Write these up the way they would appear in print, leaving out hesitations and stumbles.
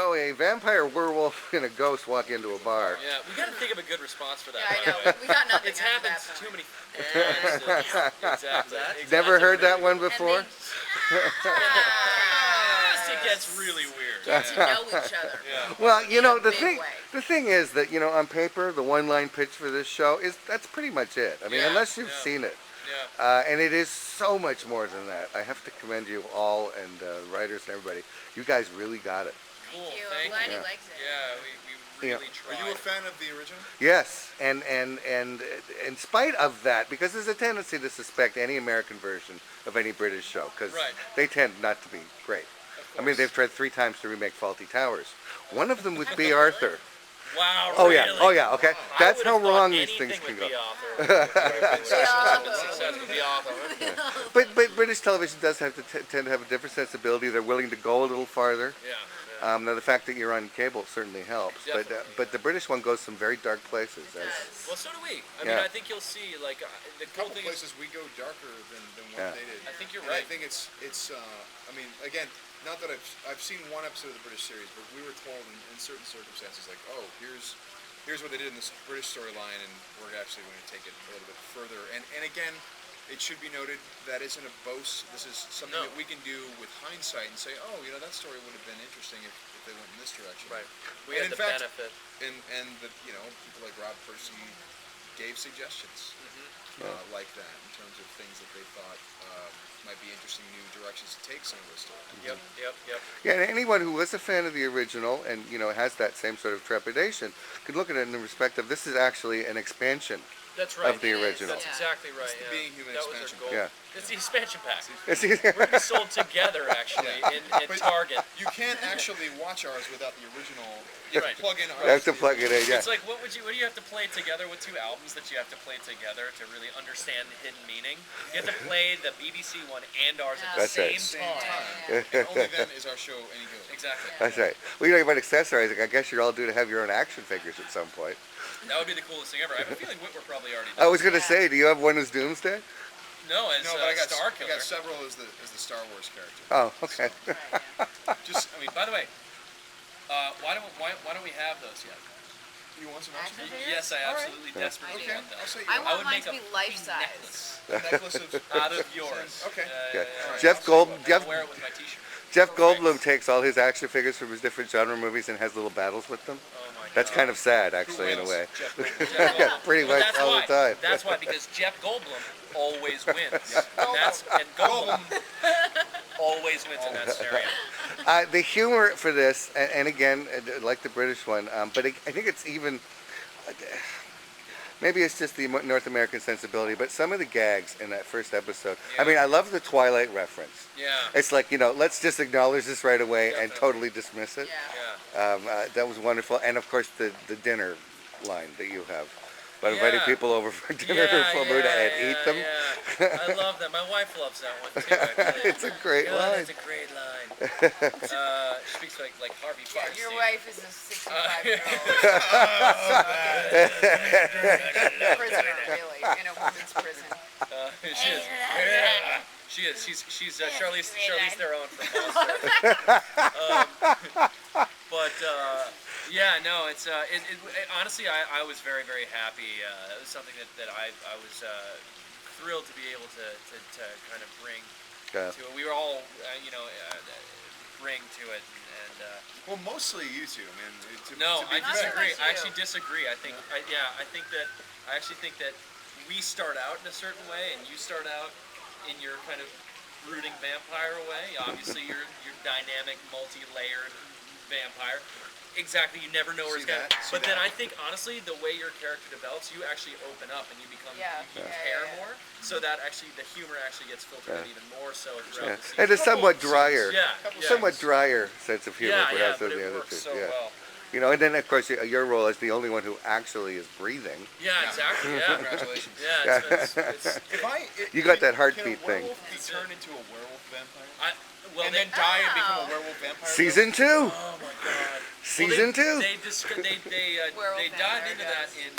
So a vampire, werewolf, and a ghost walk into a bar. Yeah, we got to think of a good response for that. Yeah, I know. We got nothing. It's happened too many. Exactly. Never heard that one before. It gets really weird. Get to know each other. Yeah. Well, you know, the thing is that, you know, on paper, the one-line pitch for this show that's pretty much it. I mean, unless you've seen it. Yeah. And it is so much more than that. I have to commend you all and writers and everybody. You guys really got it. Cool. Thank you. Thank I'm glad you. he likes it. Yeah, we really tried. Are you a fan of the original? Yes, and in spite of that, because there's a tendency to suspect any American version of any British show, because they tend not to be great. I mean, they've tried 3 times to remake Fawlty Towers. One of them with B. Arthur. Wow, Oh really? yeah, oh yeah, okay. Wow. That's how wrong these things can go. But British television does have to tend to have a different sensibility. They're willing to go a little farther. Yeah. Now the fact that you're on cable certainly helps, but the British one goes some very dark places. Well, so do we. I mean, I think you'll see like the cool thing places we go darker than what they did. I think you're and right. I think it's I mean, again, not that I've seen one episode of the British series, but we were told in certain circumstances, like, oh, here's what they did in this British storyline, and we're actually going to take it a little bit further. And again, it should be noted that isn't a boast. This is something that we can do with hindsight and say, oh, you know, that story would have been interesting if they went in this direction. Right. We had the benefit. And the, you know, people like Rob Percy gave suggestions like that in terms of things that they thought might be interesting new directions to take some of those stories. Yep. Yeah, and anyone who was a fan of the original and, you know, has that same sort of trepidation could look at it in the respect of this is actually an expansion. That's right. Of the original. That's exactly right. It's the Being Human that expansion. Was our goal. Yeah. It's the expansion pack. We're going to be sold together, actually, in Target. You can't actually watch ours without the original. You have to plug in ours. You have to plug it in, yeah. It's like, what do you have to play together with 2 albums that you have to play together to really understand the hidden meaning? You have to play the BBC one and ours at the same time. And only then is our show any good. Exactly. That's right. Well, you know, you might accessorize it. I guess you're all due to have your own action figures at some point. That would be the coolest thing ever. I have a feeling Witwer probably already I does. was going to say, do you have one as Doomsday? No, as but I got Star Killer. I got several as the Star Wars character. Oh, okay. So, just, I mean, by the way, why don't we have those yet? You want some action figures? Yes, I absolutely desperately want them. I want mine to be life-size. Necklace out of yours. Okay. Yeah. Right. Jeff I'll wear it with my T-shirt. Jeff Goldblum takes all his action figures from his different genre movies and has little battles with them. Oh my God. That's kind of sad, actually, in a way. Jeff Goldblum. Yeah, pretty much all the time. That's why, because Jeff Goldblum always wins. And Goldblum always wins in that scenario. The humor for this, and again, like the British one, but I think it's even, maybe it's just the North American sensibility, but some of the gags in that first episode, I mean, I love the Twilight reference. Yeah. It's like, you know, let's just acknowledge this right away and totally dismiss it. Yeah. That was wonderful. And, of course, the dinner line that you have. About inviting people over for dinner for food and eat them. Yeah. I love that. My wife loves that one, too. Actually. It's a great line. It's a great line. She speaks like Harvey Fierstein. Your wife is a 65-year-old. Prisoner, really, in a woman's prison. She is. She's Charlize Theron from Monster. But yeah, no, it's honestly, I was very, very happy. It was something that I was thrilled to be able to kind of bring to it. We were all, bring to it, and well, mostly you two. I mean, I disagree. I actually disagree. I think I actually think that we start out in a certain way, and you start out in your kind of brooding vampire way. Obviously, you're dynamic, multi-layered vampire. Exactly, you never know where it's going. But then I think, honestly, the way your character develops, you actually open up and you become you care more. So that actually, the humor actually gets filtered in even more so throughout the season. And a somewhat drier, somewhat Yeah. drier sense of humor perhaps than but the it other works two. so well. You know, and then of course your role is the only one who actually is breathing. Yeah, exactly. Yeah, Congratulations. Yeah, it's You got that heartbeat thing. Can a werewolf be turned into a werewolf vampire? and then die and become a werewolf vampire? Season 2. Oh my God. Season 2. They dive into that in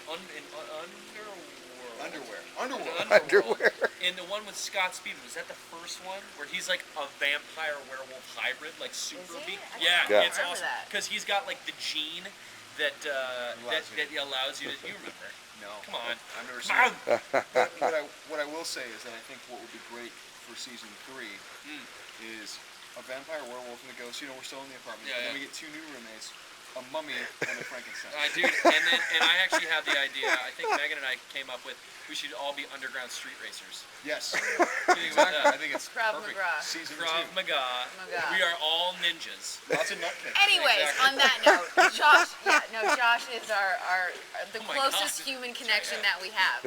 Underworld. Underwear. And the one with Scott Speedman, was that the first one where he's like a vampire werewolf hybrid, like super Is he? big? I Yeah, don't it's remember awesome that. because he's got like the gene that allows you to. You remember? No. Come on. I've never Come seen on. it. What I will say is that I think what would be great for season 3 is a vampire, werewolf, and a ghost. You know, we're still in the apartment. Yeah, and then yeah. we get 2 new roommates, a mummy and a Frankenstein. Dude, and I actually have the idea. I think Megan and I came up with we should all be underground street racers. Yes. What do you think about Exactly. that? I think it's Krav perfect. Maga. Season Krav 2. Maga. We are all ninjas. Lots of nutcase. Anyways, Exactly. on that note, Josh is the Oh my closest God. human connection that we have.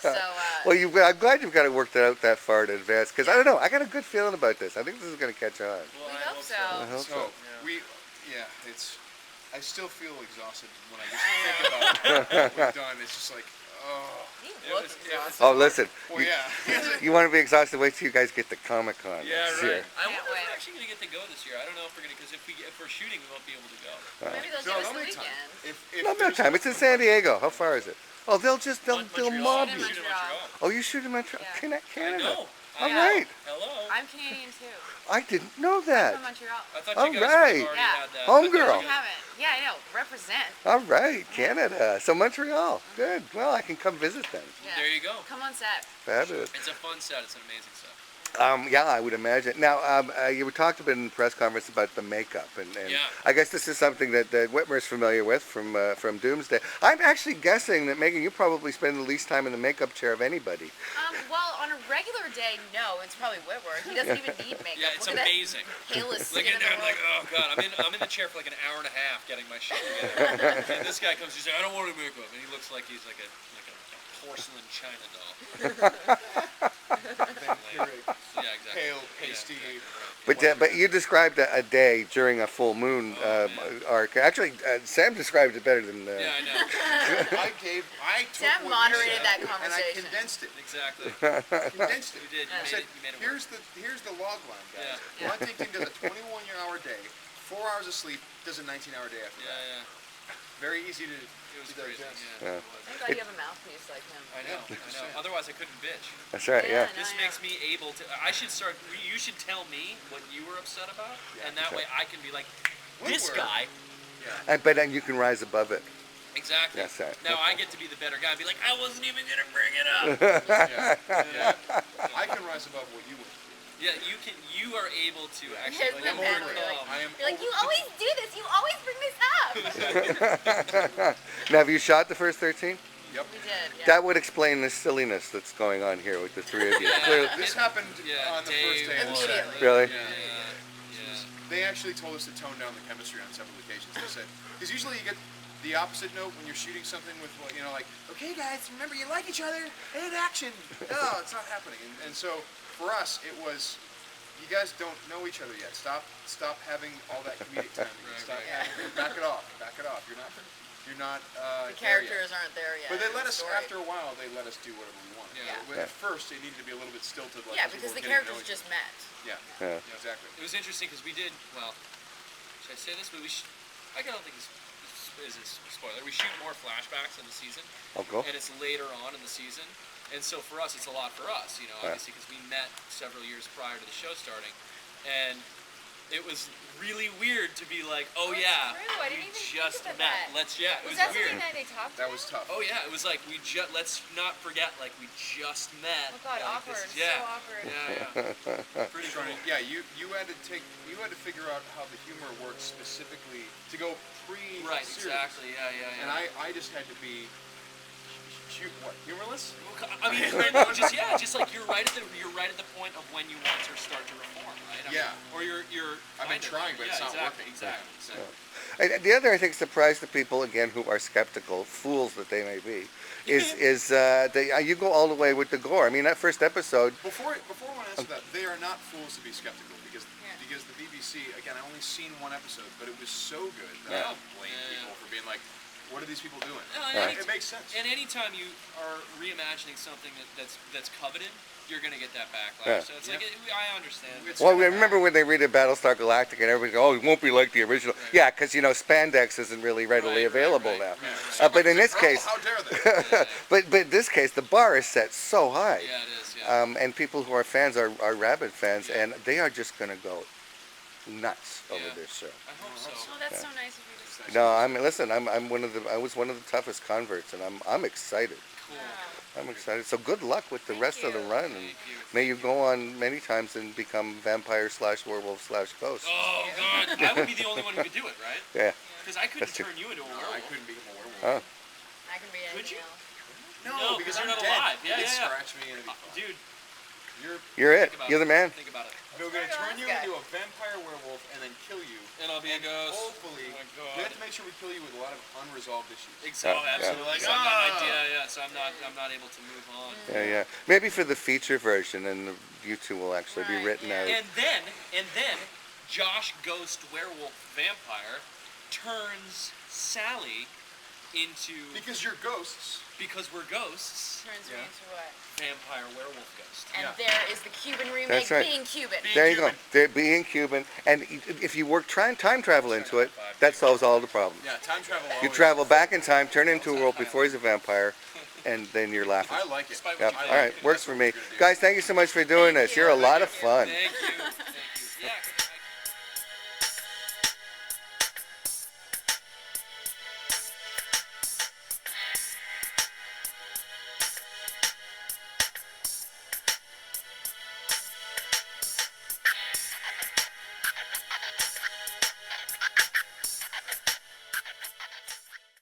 So, Well, I'm glad you've got it worked out that far in advance, because I don't know, I got a good feeling about this. I think this is going to catch on. Well, we I hope so. I hope so. It's. I still feel exhausted when I just think about what we've done. It's just like, oh. you It look was- it exhausted. Oh, listen, Well, yeah. you want to be exhausted, wait till you guys get to Comic-Con Yeah, next right. year. I Can't wonder if wait. we're actually going to get to go this year. I don't know if we're going to, because if we're shooting, we won't be able to go. Maybe they'll No, give us they'll the make time. weekend. Not that time, it's in San Diego. How far is it? Oh, they'll Montreal. mob Shoot you. in Shoot in Montreal. Oh, you shoot in Montreal? Yeah. I Canada. know. All I right. know. Hello. I'm Canadian too. I didn't know I'm that. from Montreal. I thought All you guys right. already Yeah. had that. Homegirl. I haven't. Yeah, I know. Represent. All right, Canada. So Montreal. Good. Well, I can come visit then. Yeah. There you go. Come on set. Fabulous. It's a fun set. It's an amazing set. Yeah, I would imagine. Now, you talked a bit in the press conference about the makeup, and Yeah. I guess this is something that Witwer's familiar with from Doomsday. I'm actually guessing that, Megan, you probably spend the least time in the makeup chair of anybody. Well, on a regular day, no. It's probably Witwer. He doesn't even need makeup. Yeah, it's Look at amazing. that palest Looking skin in the at I'm like, world. oh god, I'm in the chair for like an hour and a half getting my shit together. And this guy comes, he's like, I don't want to make up, and he looks like he's like a porcelain china doll. Yeah, exactly. Pale, pasty. Yeah, But you described a day during a full moon arc. Actually, Sam described it better than. yeah, I know. I took Sam what you moderated said, that and I conversation. condensed it. Exactly. Condensed it. You did. I You said, made it work. here's the log line, guys. Yeah. Huntington does a 21-hour day, 4 hours of sleep, does a 19-hour day after that. Yeah. Very easy to. It was to crazy. digest. Yeah. Yeah. It was. I'm glad you have a mouthpiece like him. I know. Otherwise, I couldn't bitch. That's right. Yeah. Yeah. This I know. makes me able to. I should start. You should tell me what you were upset about, and that way I can be like, this Woodward. guy. Yeah. But then you can rise above it. Exactly. That's right. Now I get to be the better guy. And be like, I wasn't even gonna bring it up. I can rise above what you went through. Yeah, you can. You are able to Here's actually. the I'm pen. over it. I am You're like, over you it. always do this. You always bring this up. Now, have you shot the first 13? Yep. We did. Yeah. That would explain the silliness that's going on here with the three of you. Yeah. Clearly- This happened Yeah, on the day first day of the set. Immediately. Really? Yeah. They actually told us to tone down the chemistry on several occasions. They said, because usually you get the opposite note when you're shooting something with, like, okay guys, remember you like each other, and action. No, it's not happening. And so for us, it was, you guys don't know each other yet. Stop having all that comedic timing. Right. Back it off. You're not The there yet. characters aren't there yet. But they in let the us, story. after a while, they let us do whatever we want. Yeah. But at first, it needed to be a little bit stilted. Like, Yeah, as we because were the getting to know characters each just met. Yeah, Yeah. exactly. It was interesting because we did. Well, should I say this? But I don't think this is a spoiler. We shoot more flashbacks in the season, Oh, cool. and it's later on in the season. And so for us, it's a lot for us, obviously, because we met several years prior to the show starting, and it was really weird to be like, oh That's yeah, true. I we didn't even just think of met. that. It Was was that weird. something that they talked That about? was tough. Oh yeah, it was like let's not forget, like we just met. Oh god, like, awkward. this- yeah. So awkward. Yeah. Pretty cool. Yeah, you had to figure out how the humor works specifically to go pre-series. Right, exactly. Yeah. And I just had to be humorless? I mean, just like you're right at the point of when you want to start to reform, right? I mean, Yeah. Or you're. I've been trying, but it's not exactly, working. Exactly. And the other, I think, surprise to people again who are skeptical, fools that they may be, is you go all the way with the gore. I mean, that first episode. Before I answer that, they are not fools to be skeptical because the BBC, again, I only seen one episode, but it was so good that I don't blame people for being like, what are these people doing? It makes sense. And anytime you are reimagining something that's coveted, you're gonna get that backlash. Yeah. So it's like I understand. Well, remember when they read Battlestar Galactica and everybody go, oh, it won't be like the original. Right. Yeah, because, spandex isn't really readily available now. Right. But in this case, how dare they? but in this case, the bar is set so high. Yeah, it is. Yeah. And people who are fans are rabid fans, Yeah. and they are just going to go nuts over Yeah. this show. I hope so. Oh, that's so nice of you to say. No, I was one of the toughest converts, and I'm excited. Cool. I'm excited. So good luck with the rest of the run, and Thank you. may you go on many times and become vampire/werewolf/ghost. Oh God, I would be the only one who could do it, right? Yeah. Because I couldn't That's true. turn you into a No, I werewolf. couldn't become a werewolf. Oh. I can be Could anything you? else. No, because I'm you're not dead. alive. Yeah, They'd yeah. scratch me and it'd be fine. Dude, You're it. think about You're it. the man. Think about it. We're gonna Start on turn you this guy. into a vampire werewolf and then kill you. And I'll be a ghost. Hopefully, Oh my we God. have to make sure we kill you with a lot of unresolved issues. Exactly. Yeah. Absolutely. Like, So I'm not, ah! so I'm not able to move on. Yeah. Maybe for the feature version, and you two will actually be Right, written yeah. out. And then, Josh Ghost Werewolf Vampire turns Sally into Because you're ghosts. because we're ghosts. Turns me Yeah. into what? Vampire werewolf ghost. And Yeah. there is the Cuban remake That's right. being Cuban. There you go. They're being Cuban, and if you work time travel into it, that solves all the problems. Yeah, time travel. You always- travel back in time, turn into a werewolf before he's a vampire, and then you're laughing. I like it. Despite Yep. what All you right, think. works for me. Guys, thank you so much for doing Thank this. you. You're a lot of fun. Thank you.